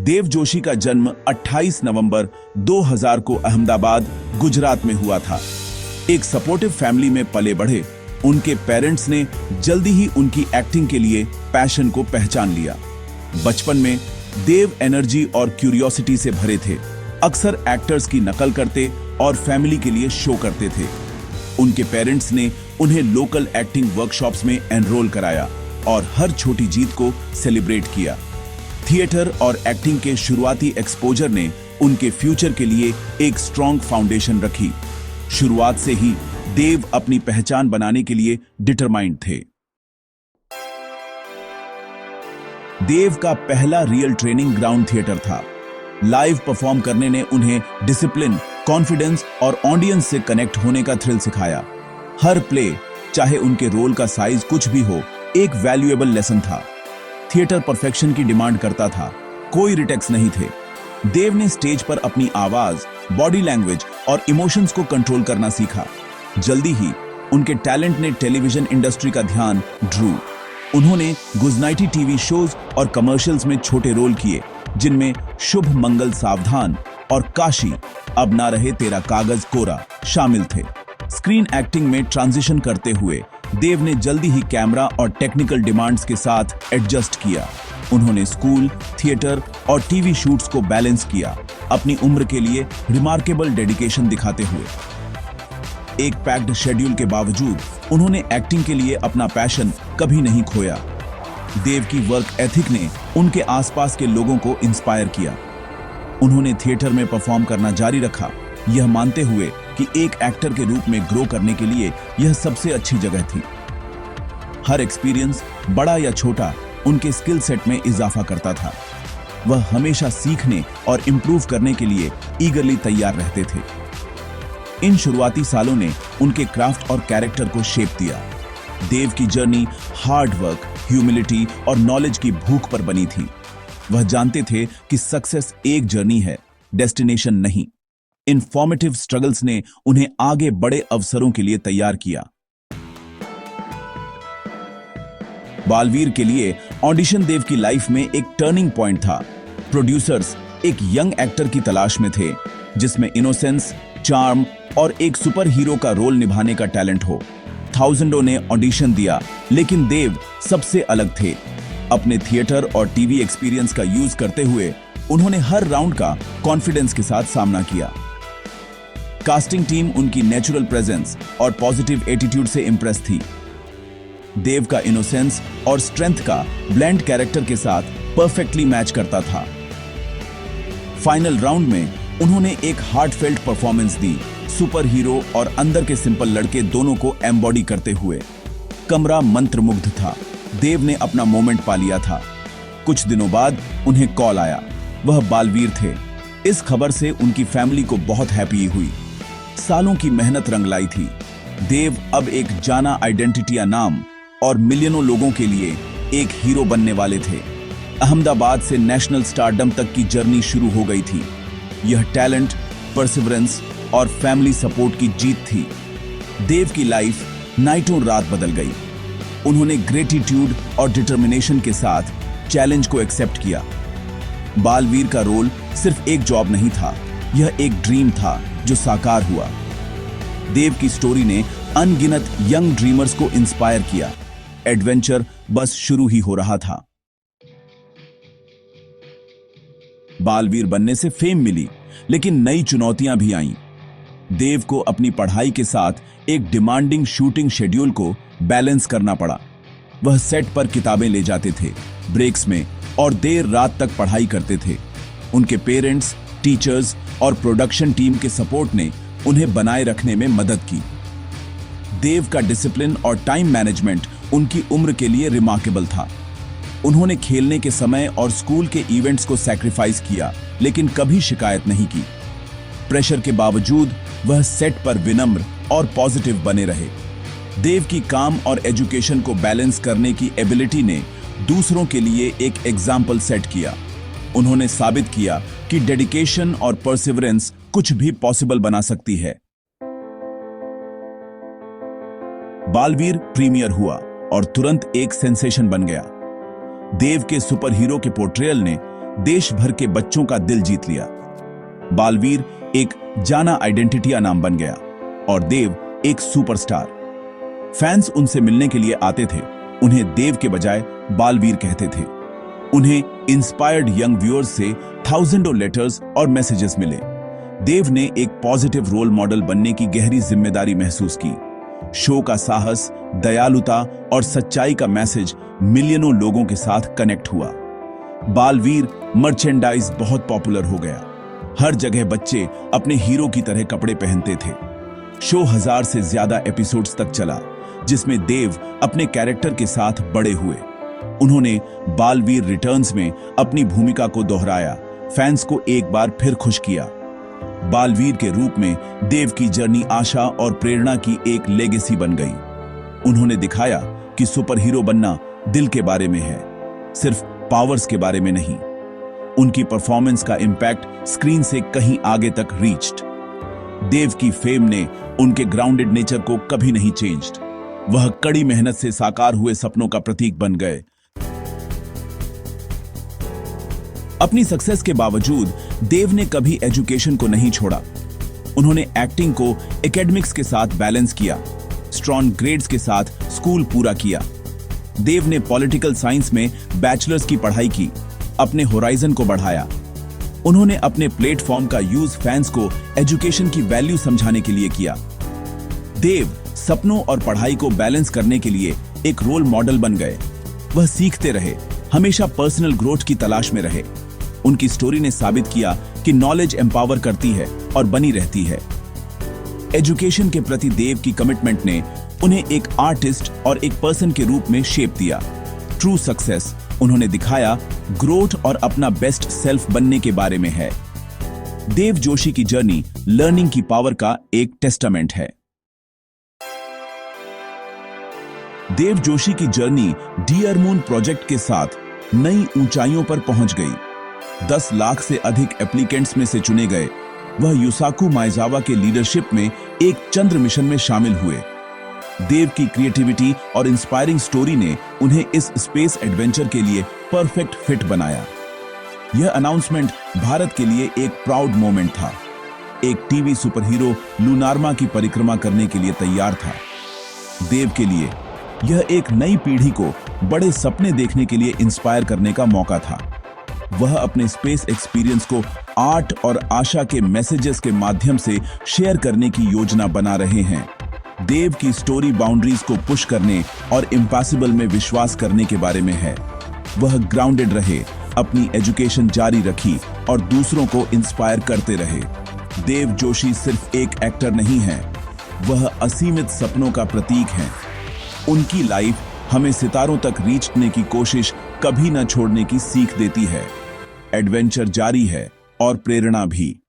देव जोशी का जन्म 28 नवंबर 2000 को अहमदाबाद, गुजरात में हुआ था। एक सपोर्टिव फैमिली में पले बढ़े उनके पेरेंट्स ने जल्दी ही उनकी एक्टिंग के लिए पैशन को पहचान लिया। बचपन में देव एनर्जी और क्यूरियोसिटी से भरे थे। अक्सर एक्टर्स की नकल करते और फैमिली के लिए शो करते थे। उनके पेरेंट्स ने उन्हें लोकल एक्टिंग वर्कशॉप्स में एनरोल कराया और हर छोटी जीत को सेलिब्रेट किया। थिएटर और एक्टिंग के शुरुआती एक्सपोजर ने उनके फ्यूचर के लिए एक स्ट्रॉन्ग फाउंडेशन रखी। शुरुआत से ही देव अपनी पहचान बनाने के लिए डिटरमाइंड थे। देव का पहला रियल ट्रेनिंग ग्राउंड थिएटर था। लाइव परफॉर्म करने ने उन्हें डिसिप्लिन, कॉन्फिडेंस और ऑडियंस से कनेक्ट होने का थ्रिल सिखाया। हर प्ले, चाहे उनके रोल का साइज कुछ भी हो, एक वैल्यूएबल लेसन था। थिएटर परफेक्शन की डिमांड करता था, कोई रिटेक्स नहीं थे। देव ने स्टेज पर अपनी आवाज, बॉडी लैंग्वेज और इमोशंस को कंट्रोल करना सीखा। जल्दी ही उनके टैलेंट ने टेलीविजन इंडस्ट्री का ध्यान ड्रू। उन्होंने गुजनाइटी टीवी शोज और कमर्शियल्स में छोटे रोल किए, जिनमें शुभ मंगल सावधान और काशी अब ना रहे तेरा कागज कोरा शामिल थे। स्क्रीन एक्टिंग में ट्रांजिशन करते हुए देव ने जल्दी ही कैमरा और टेक्निकल डिमांड्स के साथ एडजस्ट किया। उन्होंने स्कूल, थिएटर और टीवी शूट्स को बैलेंस किया, अपनी उम्र के लिए रिमार्केबल डेडिकेशन दिखाते हुए। एक पैक्ड शेड्यूल के बावजूद उन्होंने एक्टिंग के लिए अपना पैशन कभी नहीं खोया। देव की वर्क एथिक ने उनके आसपास के लोगों को इंस्पायर किया। उन्होंने थिएटर में परफॉर्म करना जारी रखा, यह मानते हुए कि एक एक्टर के रूप में ग्रो करने के लिए यह सबसे अच्छी जगह थी। हर एक्सपीरियंस, बड़ा या छोटा, उनके स्किल सेट में इजाफा करता था। वह हमेशा सीखने और इम्प्रूव करने के लिए ईगरली तैयार रहते थे। इन शुरुआती सालों ने उनके क्राफ्ट और कैरेक्टर को शेप दिया। देव की जर्नी हार्ड वर्क, ह्यूमिलिटी और नॉलेज की भूख पर बनी थी। वह जानते थे कि सक्सेस एक जर्नी है, डेस्टिनेशन नहीं। इन फॉर्मेटिव स्ट्रगल्स ने उन्हें आगे बड़े अवसरों के लिए तैयार किया। बालवीर के लिए ऑडिशन देव की लाइफ में एक टर्निंग पॉइंट था। प्रोड्यूसर्स एक यंग एक्टर की तलाश में थे, जिसमें इनोसेंस, चार्म और एक सुपर हीरो का रोल निभाने का टैलेंट हो। थाउजेंडों ने ऑडिशन दिया, लेकिन देव सबसे अलग थे। अपने थिएटर और टीवी एक्सपीरियंस का यूज करते हुए उन्होंने हर राउंड का कॉन्फिडेंस के साथ सामना किया। कास्टिंग टीम उनकी नेचुरल प्रेजेंस और पॉजिटिव एटीट्यूड से इंप्रेस थी। देव का इनोसेंस और स्ट्रेंथ का ब्लेंड कैरेक्टर के साथ परफेक्टली मैच करता था। फाइनल राउंड में उन्होंने एक हार्टफेल्ट परफॉर्मेंस दी, सुपर हीरो और अंदर के सिंपल लड़के दोनों को एम्बॉडी करते हुए। कमरा मंत्रमुग्ध था। देव ने अपना मोमेंट पा लिया था। कुछ दिनों बाद उन्हें कॉल आया। वह बालवीर थे। इस खबर से उनकी फैमिली को बहुत हैप्पी हुई। सालों की मेहनत रंग लाई थी। देव अब एक जाना आइडेंटिटी या नाम और मिलियनों लोगों के लिए एक हीरो बनने वाले थे। अहमदाबाद से नेशनल स्टारडम तक की जर्नी शुरू हो गई थी। यह टैलेंट, परसिवरेंस और फैमिली सपोर्ट की जीत थी। देव की लाइफ नाइटों रात बदल गई। उन्होंने ग्रेटिट्यूड और डिटर्मिनेशन के साथ चैलेंज को एक्सेप्ट किया। बालवीर का रोल सिर्फ एक जॉब नहीं था, यह एक ड्रीम था जो साकार हुआ। देव की स्टोरी ने अनगिनत यंग ड्रीमर्स को इंस्पायर किया। एडवेंचर बस शुरू ही हो रहा था। बालवीर बनने से फेम मिली, लेकिन नई चुनौतियां भी आईं। देव को अपनी पढ़ाई के साथ एक डिमांडिंग शूटिंग शेड्यूल को बैलेंस करना पड़ा। वह सेट पर किताबें ले जाते थे, ब्रेक्स में, और देर रात तक पढ़ाई करते थे। उनके पेरेंट्स, टीचर्स और प्रोडक्शन टीम के सपोर्ट ने उन्हें बनाए रखने में मदद की। देव का डिसिप्लिन और टाइम मैनेजमेंट उनकी उम्र के लिए रिमार्केबल था। उन्होंने खेलने के समय और स्कूल के इवेंट्स को सैक्रिफाइस किया, लेकिन कभी शिकायत नहीं की। प्रेशर के बावजूद वह सेट पर विनम्र और पॉजिटिव बने रहे। देव की काम और एजुकेशन को बैलेंस करने की एबिलिटी ने दूसरों के लिए एक एग्जाम्पल सेट किया। उन्होंने साबित किया कि डेडिकेशन और परसिवरेंस कुछ भी पॉसिबल बना सकती है। बालवीर प्रीमियर हुआ और तुरंत एक सेंसेशन बन गया। देव के सुपर हीरो के पोर्ट्रेयल ने देश भर के बच्चों का दिल जीत लिया। बालवीर एक जाना आइडेंटिटी नाम बन गया और देव एक सुपरस्टार। फैंस उनसे मिलने के लिए आते थे, उन्हें देव के बजाय बालवीर कहते थे। उन्हें इंस्पायर्ड यंग व्यूअर्स से थाउजेंडों लेटर्स और मैसेजेस मिले। देव ने एक पॉजिटिव रोल मॉडल बनने की गहरी जिम्मेदारी महसूस की। शो का साहस, दयालुता और सच्चाई का मैसेज मिलियनों लोगों के साथ कनेक्ट हुआ। बालवीर मर्चेंडाइज बहुत पॉपुलर हो गया। हर जगह बच्चे अपने हीरो की तरह कपड़े पहनते थे। शो 1000 से ज्यादा एपिसोड्स तक चला, जिसमें देव अपने कैरेक्टर के साथ बड़े हुए। उन्होंने बालवीर रिटर्न्स में अपनी भूमिका को दोहराया, फैंस को एक बार फिर खुश किया। बालवीर के रूप में देव की जर्नी आशा और प्रेरणा की एक लेगेसी बन गई। उन्होंने दिखाया कि सुपर हीरो बनना दिल के बारे में है, सिर्फ पावर्स के बारे में नहीं। उनकी परफॉर्मेंस का इंपैक्ट स्क्रीन से कहीं आगे तक रीच्ड। देव की फेम ने उनके ग्राउंडेड नेचर को कभी नहीं चेंज्ड। वह कड़ी मेहनत से साकार हुए सपनों का प्रतीक बन गए। अपनी सक्सेस के बावजूद देव ने कभी एजुकेशन को नहीं छोड़ा। उन्होंने एक्टिंग को एकेडमिक्स के साथ बैलेंस किया, स्ट्रॉन्ग ग्रेड्स के साथ स्कूल पूरा किया। देव ने पॉलिटिकल साइंस में बैचलर्स की पढ़ाई की, अपने होराइजन को बढ़ाया। उन्होंने अपने प्लेटफॉर्म का यूज फैंस को एजुकेशन की वैल्यू समझाने के लिए किया। देव सपनों और पढ़ाई को बैलेंस करने के लिए एक रोल मॉडल बन गए। वह सीखते रहे, हमेशा पर्सनल ग्रोथ की तलाश में रहे। उनकी स्टोरी ने साबित किया कि नॉलेज एम्पावर करती है और बनी रहती है। एजुकेशन के प्रति देव की कमिटमेंट ने उन्हें एक आर्टिस्ट और एक पर्सन के रूप में शेप दिया। ट्रू सक्सेस उन्होंने दिखाया ग्रोथ और अपना बेस्ट सेल्फ बनने के बारे में है। देव जोशी की जर्नी लर्निंग की पावर का एक टेस्टामेंट है। देव जोशी की जर्नी डियर मून प्रोजेक्ट के साथ नई ऊंचाइयों पर पहुंच गई। 10 लाख से अधिक एप्लीकेंट्स में से चुने गए। वह युसाकु माइजावा के लीडरशिप में एक चंद्र मिशन में शामिल हुए। देव की क्रिएटिविटी और इंस्पायरिंग स्टोरी ने उन्हें इस स्पेस एडवेंचर के लिए परफेक्ट फिट बनाया। यह अनाउंसमेंट भारत के लिए एक प्राउड मोमेंट था। एक टीवी सुपर हीरो लूनार्मा की परिक्रमा करने के लिए तैयार था। देव के लिए यह एक नई पीढ़ी को बड़े सपने देखने के लिए इंस्पायर करने का मौका था। वह अपने स्पेस एक्सपीरियंस को आर्ट और आशा के मैसेजेस के माध्यम से शेयर करने की योजना बना रहे हैं। देव की स्टोरी बाउंड्रीज को पुश करने और इम्पॉसिबल में विश्वास करने के बारे में है। वह ग्राउंडेड रहे, अपनी एजुकेशन जारी रखी और दूसरों को इंस्पायर करते रहे। देव जोशी सिर्फ एक एक्टर नहीं है, वह असीमित सपनों का प्रतीक है। उनकी लाइफ हमें सितारों तक रीचने की कोशिश कभी न छोड़ने की सीख देती है। एडवेंचर जारी है और प्रेरणा भी।